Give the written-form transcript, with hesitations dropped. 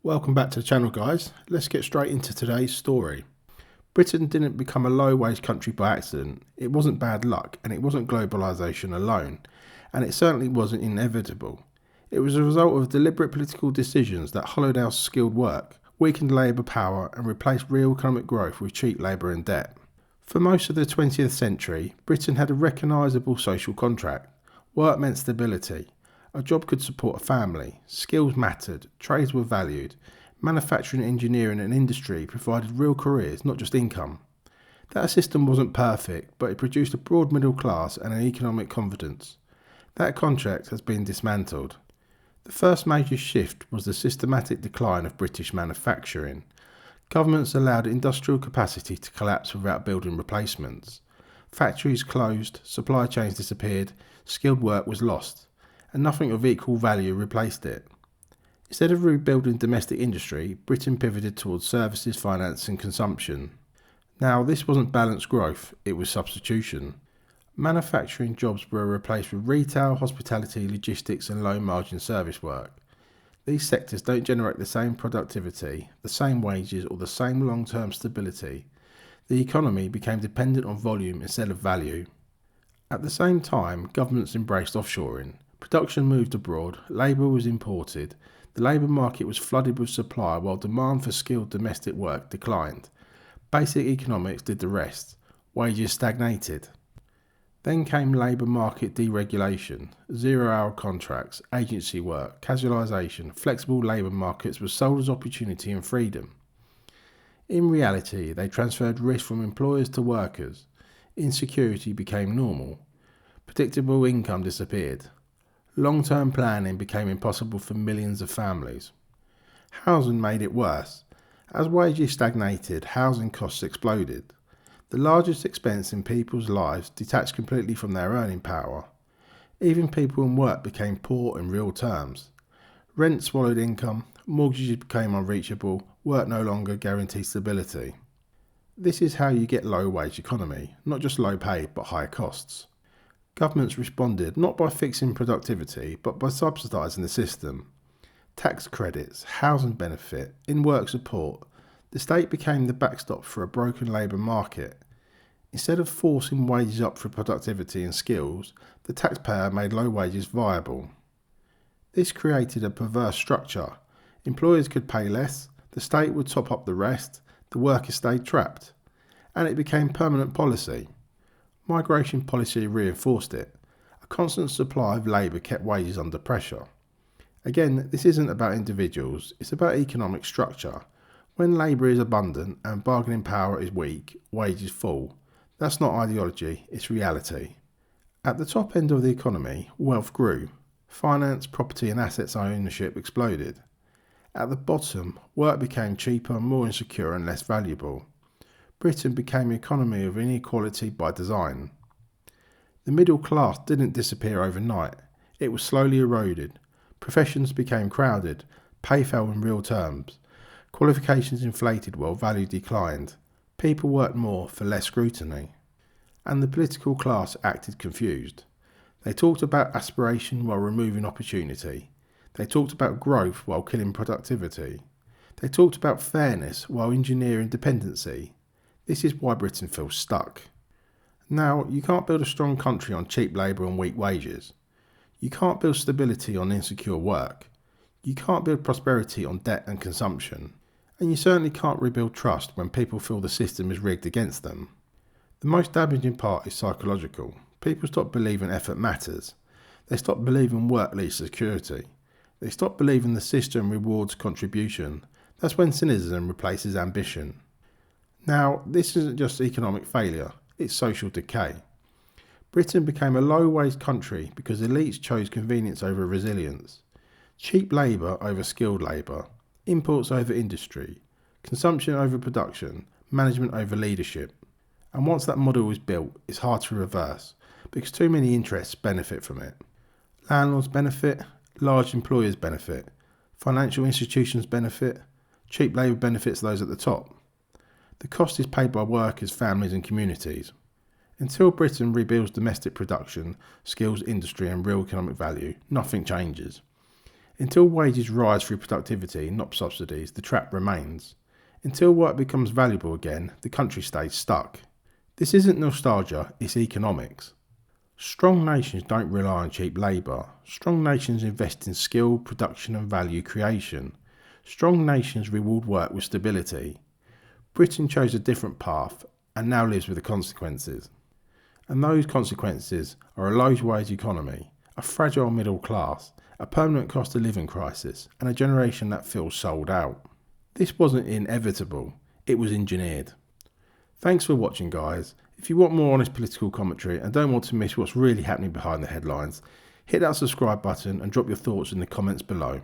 Welcome back to the channel, guys. Let's get straight into today's story. Britain didn't become a low-wage country by accident. It wasn't bad luck, and it wasn't globalisation alone, and it certainly wasn't inevitable. It was a result of deliberate political decisions that hollowed out skilled work, weakened labour power, and replaced real economic growth with cheap labour and debt. For most of the 20th century, Britain had a recognisable social contract. Work meant stability. A job could support a family, skills mattered, trades were valued, manufacturing, engineering and industry provided real careers, not just income. That system wasn't perfect, but it produced a broad middle class and an economic confidence. That contract has been dismantled. The first major shift was the systematic decline of British manufacturing. Governments allowed industrial capacity to collapse without building replacements. Factories closed, supply chains disappeared, skilled work was lost, and nothing of equal value replaced it. Instead of rebuilding domestic industry, Britain pivoted towards services, finance and consumption. Now, this wasn't balanced growth, it was substitution. Manufacturing jobs were replaced with retail, hospitality, logistics and low-margin service work. These sectors don't generate the same productivity, the same wages or the same long-term stability. The economy became dependent on volume instead of value. At the same time, governments embraced offshoring. Production moved abroad, labour was imported, the labour market was flooded with supply while demand for skilled domestic work declined. Basic economics did the rest. Wages stagnated. Then came labour market deregulation, zero-hour contracts, agency work, casualisation, flexible labour markets were sold as opportunity and freedom. In reality, they transferred risk from employers to workers. Insecurity became normal. Predictable income disappeared. Long-term planning became impossible for millions of families. Housing made it worse. As wages stagnated, housing costs exploded. The largest expense in people's lives detached completely from their earning power. Even people in work became poor in real terms. Rent swallowed income, mortgages became unreachable, work no longer guaranteed stability. This is how you get low-wage economy, not just low pay but high costs. Governments responded not by fixing productivity, but by subsidising the system. Tax credits, housing benefit, in-work support. The state became the backstop for a broken labour market. Instead of forcing wages up for productivity and skills, the taxpayer made low wages viable. This created a perverse structure. Employers could pay less, the state would top up the rest, the workers stayed trapped. And it became permanent policy. Migration policy reinforced it. A constant supply of labour kept wages under pressure. Again, this isn't about individuals, it's about economic structure. When labour is abundant and bargaining power is weak, wages fall. That's not ideology, it's reality. At the top end of the economy, wealth grew. Finance, property and assets ownership exploded. At the bottom, work became cheaper, more insecure and less valuable. Britain became an economy of inequality by design. The middle class didn't disappear overnight. It was slowly eroded. Professions became crowded. Pay fell in real terms. Qualifications inflated while value declined. People worked more for less scrutiny. And the political class acted confused. They talked about aspiration while removing opportunity. They talked about growth while killing productivity. They talked about fairness while engineering dependency. This is why Britain feels stuck. Now, you can't build a strong country on cheap labour and weak wages. You can't build stability on insecure work. You can't build prosperity on debt and consumption. And you certainly can't rebuild trust when people feel the system is rigged against them. The most damaging part is psychological. People stop believing effort matters. They stop believing work leads to security. They stop believing the system rewards contribution. That's when cynicism replaces ambition. Now, this isn't just economic failure, it's social decay. Britain became a low-wage country because elites chose convenience over resilience, cheap labour over skilled labour, imports over industry, consumption over production, management over leadership. And once that model is built, it's hard to reverse because too many interests benefit from it. Landlords benefit, large employers benefit, financial institutions benefit, cheap labour benefits those at the top. The cost is paid by workers, families and communities. Until Britain rebuilds domestic production, skills, industry and real economic value, nothing changes. Until wages rise through productivity, not subsidies, the trap remains. Until work becomes valuable again, the country stays stuck. This isn't nostalgia, it's economics. Strong nations don't rely on cheap labour. Strong nations invest in skill, production and value creation. Strong nations reward work with stability. Britain chose a different path and now lives with the consequences. And those consequences are a low wage economy, a fragile middle class, a permanent cost of living crisis, and a generation that feels sold out. This wasn't inevitable, it was engineered. Thanks for watching, guys. If you want more honest political commentary and don't want to miss what's really happening behind the headlines, hit that subscribe button and drop your thoughts in the comments below.